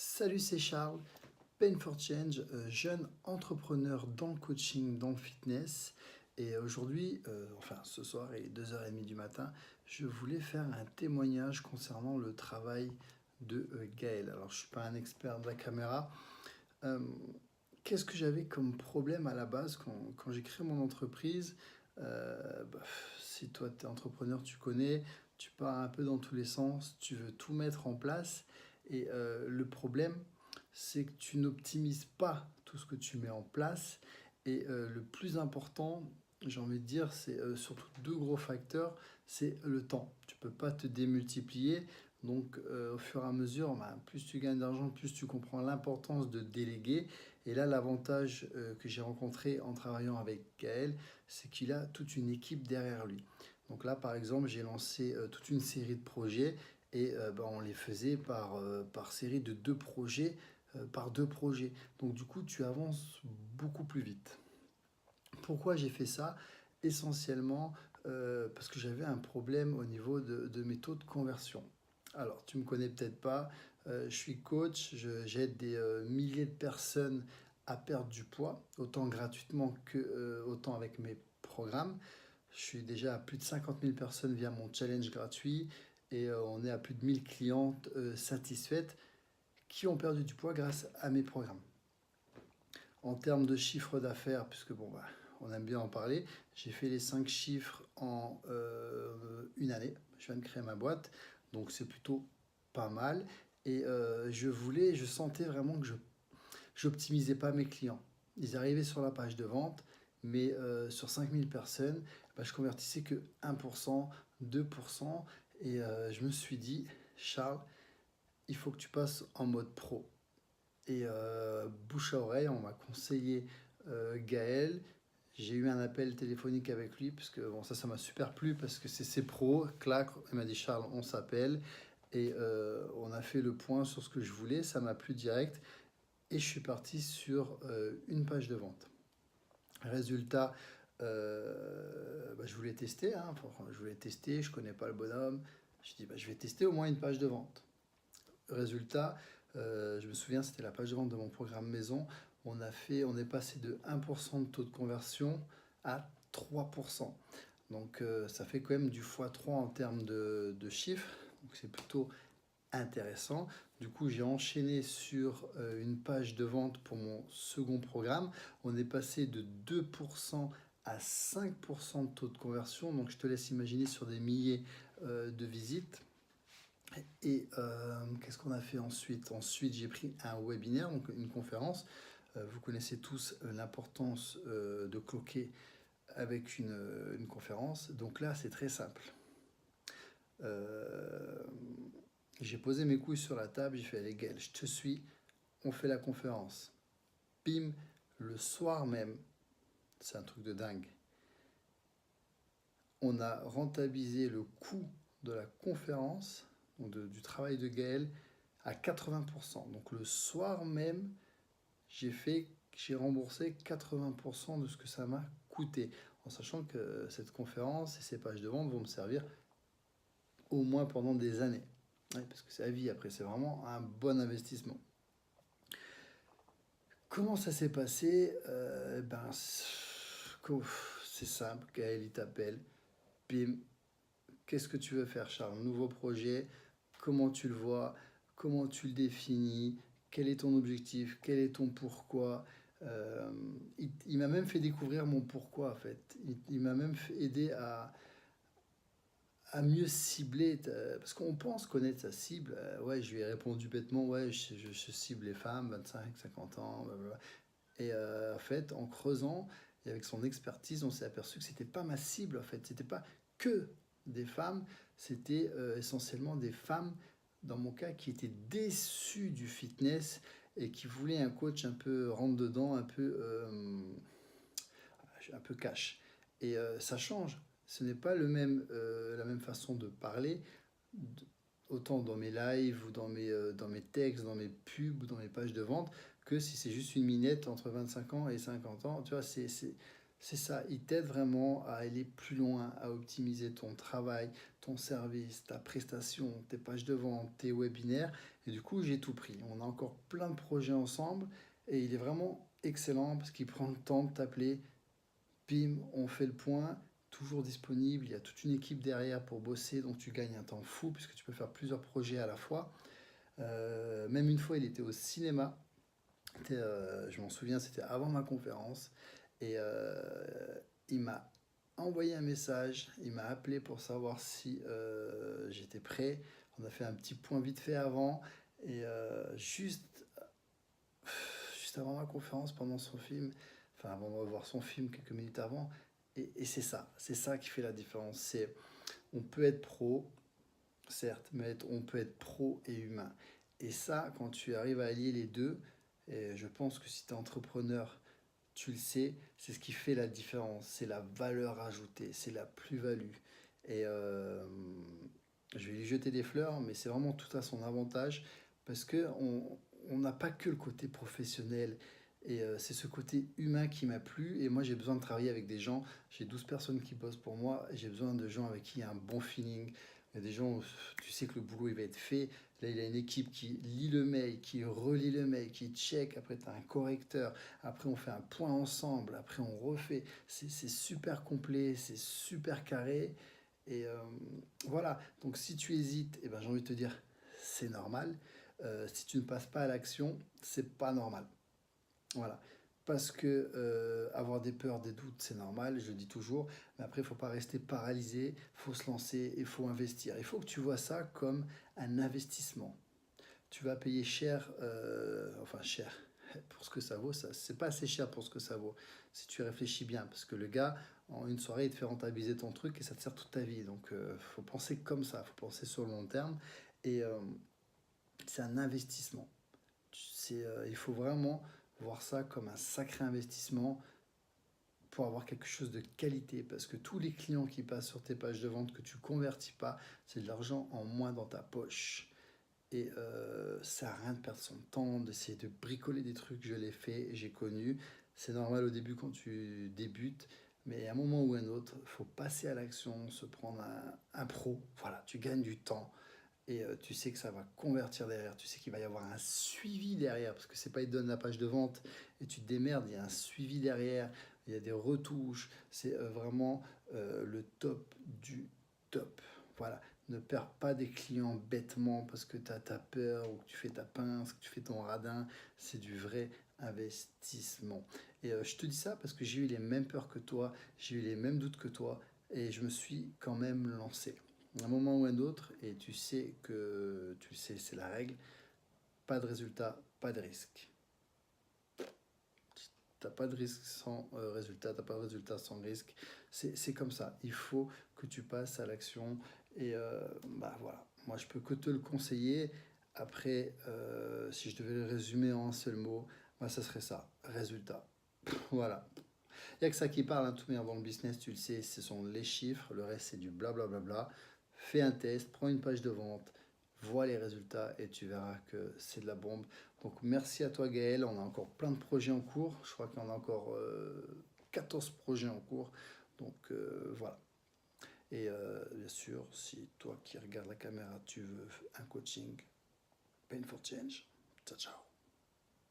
Salut, c'est Charles, Pain for Change, jeune entrepreneur dans le coaching, dans le fitness. Et aujourd'hui, ce soir, il est 2h30 du matin, je voulais faire un témoignage concernant le travail de Gaël. Alors, je ne suis pas un expert de la caméra. Euh, Qu'est-ce que j'avais comme problème à la base quand j'ai créé mon entreprise? Si toi, tu es entrepreneur, tu connais, tu pars un peu dans tous les sens, tu veux tout mettre en place. Et le problème, c'est que tu n'optimises pas tout ce que tu mets en place. Et le plus important, j'ai envie de dire, c'est surtout deux gros facteurs, c'est le temps. Tu peux pas te démultiplier. Donc, au fur et à mesure, plus tu gagnes d'argent, plus tu comprends l'importance de déléguer. Et là, l'avantage que j'ai rencontré en travaillant avec Gaël, c'est qu'il a toute une équipe derrière lui. Donc là, par exemple, j'ai lancé toute une série de projets et on les faisait par série de deux projets, par deux projets. Donc du coup, tu avances beaucoup plus vite. Pourquoi j'ai fait ça? Essentiellement parce que j'avais un problème au niveau de mes taux de conversion. Alors, tu me connais peut-être pas, je suis coach, j'aide des milliers de personnes à perdre du poids, autant gratuitement que autant avec mes programmes. Je suis déjà à plus de 50 000 personnes via mon challenge gratuit et on est à plus de 1000 clientes satisfaites qui ont perdu du poids grâce à mes programmes. En termes de chiffre d'affaires, puisque on aime bien en parler, j'ai fait les 5 chiffres en une année. Je viens de créer ma boîte, donc c'est plutôt pas mal. Et je sentais vraiment que je n'optimisais pas mes clients. Ils arrivaient sur la page de vente, mais sur 5000 personnes, je convertissais que 1%, 2%. Et je me suis dit, Charles, il faut que tu passes en mode pro. Et bouche à oreille, on m'a conseillé Gaël. J'ai eu un appel téléphonique avec lui, parce que ça m'a super plu, parce que c'est pro, clac, il m'a dit Charles, on s'appelle. Et on a fait le point sur ce que je voulais, ça m'a plu direct. Et je suis parti sur une page de vente. Résultat, je voulais tester, hein, je voulais tester, je connais pas le bonhomme. Je dis, je vais tester au moins une page de vente. Résultat, je me souviens, c'était la page de vente de mon programme maison. On est passé de 1% de taux de conversion à 3%. Donc ça fait quand même du x3 en termes de chiffres. Donc c'est plutôt intéressant. Du coup, j'ai enchaîné sur une page de vente pour mon second programme. On est passé de 2% à 5% de taux de conversion. Donc, je te laisse imaginer sur des milliers de visites. Et qu'est-ce qu'on a fait ensuite? Ensuite, j'ai pris un webinaire, donc une conférence. Vous connaissez tous l'importance de cloquer avec une conférence. Donc là, c'est très simple. J'ai posé mes couilles sur la table, j'ai fait, allez Gaël, je te suis, on fait la conférence. Bim, le soir même, c'est un truc de dingue. On a rentabilisé le coût de la conférence, donc du travail de Gaël, à 80%. Donc le soir même, j'ai remboursé 80% de ce que ça m'a coûté, en sachant que cette conférence et ces pages de vente vont me servir au moins pendant des années. Ouais, parce que c'est à vie après, c'est vraiment un bon investissement. Comment ça s'est passé? C'est simple, Gaël il t'appelle, bim, qu'est-ce que tu veux faire Charles? Nouveau projet, comment tu le vois? Comment tu le définis? Quel est ton objectif? Quel est ton pourquoi? Il m'a même fait découvrir mon pourquoi en fait. Il m'a même aidé à mieux cibler, parce qu'on pense connaître sa cible. Ouais, je lui ai répondu bêtement, ouais, je cible les femmes, 25, 50 ans, blablabla. Et en fait, en creusant et avec son expertise, on s'est aperçu que c'était pas ma cible. En fait, c'était pas que des femmes, c'était essentiellement des femmes, dans mon cas, qui étaient déçues du fitness et qui voulaient un coach un peu rentre dedans, un peu cash. Et ça change. Ce n'est pas la même façon de parler, autant dans mes lives ou dans mes textes, dans mes pubs ou dans mes pages de vente, que si c'est juste une minette entre 25 ans et 50 ans. Tu vois, c'est ça. Il t'aide vraiment à aller plus loin, à optimiser ton travail, ton service, ta prestation, tes pages de vente, tes webinaires. Et du coup, j'ai tout pris. On a encore plein de projets ensemble et il est vraiment excellent parce qu'il prend le temps de t'appeler. Bim, on fait le point, toujours disponible. Il y a toute une équipe derrière pour bosser, donc tu gagnes un temps fou puisque tu peux faire plusieurs projets à la fois. Même une fois, il était au cinéma. Je m'en souviens, c'était avant ma conférence. Et il m'a envoyé un message, il m'a appelé pour savoir si j'étais prêt. On a fait un petit point vite fait avant. Et juste avant ma conférence, pendant son film, enfin avant de voir son film quelques minutes avant. Et c'est ça qui fait la différence. On peut être pro, certes, mais on peut être pro et humain. Et ça, quand tu arrives à allier les deux, et je pense que si tu es entrepreneur, tu le sais, c'est ce qui fait la différence, c'est la valeur ajoutée, c'est la plus-value. Et je vais lui jeter des fleurs, mais c'est vraiment tout à son avantage parce que on n'a pas que le côté professionnel. Et c'est ce côté humain qui m'a plu. Et moi, j'ai besoin de travailler avec des gens. J'ai 12 personnes qui bossent pour moi. Et j'ai besoin de gens avec qui il y a un bon feeling. Il y a des gens où tu sais que le boulot il va être fait. Là, il a une équipe qui lit le mail, qui relit le mail, qui check. Après, tu as un correcteur. Après, on fait un point ensemble. Après, on refait. C'est super complet, c'est super carré. Et voilà. Donc, si tu hésites, eh ben, j'ai envie de te dire, c'est normal. Si tu ne passes pas à l'action, c'est pas normal. Voilà. Parce que avoir des peurs, des doutes, c'est normal, je le dis toujours. Mais après, il ne faut pas rester paralysé. Il faut se lancer, il faut investir. Il faut que tu vois ça comme un investissement. Tu vas payer cher, enfin cher, pour ce que ça vaut. Ça, c'est pas assez cher pour ce que ça vaut. Si tu réfléchis bien, parce que le gars, en une soirée, il te fait rentabiliser ton truc et ça te sert toute ta vie. Donc, faut penser comme ça. Faut penser sur le long terme. Et c'est un investissement. Il faut vraiment voir ça comme un sacré investissement pour avoir quelque chose de qualité. Parce que tous les clients qui passent sur tes pages de vente que tu ne convertis pas, c'est de l'argent en moins dans ta poche. Et ça n'a rien de perdre son temps, d'essayer de bricoler des trucs. Je l'ai fait, j'ai connu. C'est normal au début quand tu débutes. Mais à un moment ou un autre, il faut passer à l'action, se prendre un pro. Voilà, tu gagnes du temps et tu sais que ça va convertir derrière, tu sais qu'il va y avoir un suivi derrière, parce que c'est pas il te donne la page de vente et tu te démerdes, il y a un suivi derrière, il y a des retouches, c'est vraiment le top du top. Voilà, ne perds pas des clients bêtement parce que tu as ta peur ou que tu fais ta pince, que tu fais ton radin, c'est du vrai investissement. Et je te dis ça parce que j'ai eu les mêmes peurs que toi, j'ai eu les mêmes doutes que toi et je me suis quand même lancé un moment ou un autre, et tu sais, c'est la règle, pas de résultat, pas de risque. T'as pas de risque sans résultat, t'as pas de résultat sans risque. C'est comme ça. Il faut que tu passes à l'action. Et bah voilà, moi je peux que te le conseiller. Après, si je devais le résumer en un seul mot, bah, ça serait ça, résultat. Voilà. Il n'y a que ça qui parle, hein, tout bien dans le business, tu le sais, ce sont les chiffres, le reste c'est du blablabla. Fais un test, prends une page de vente, vois les résultats et tu verras que c'est de la bombe. Donc merci à toi Gaël, on a encore plein de projets en cours, je crois qu'on a encore 14 projets en cours. Donc voilà. Et bien sûr, si toi qui regardes la caméra, tu veux un coaching, Pain for Change, ciao ciao.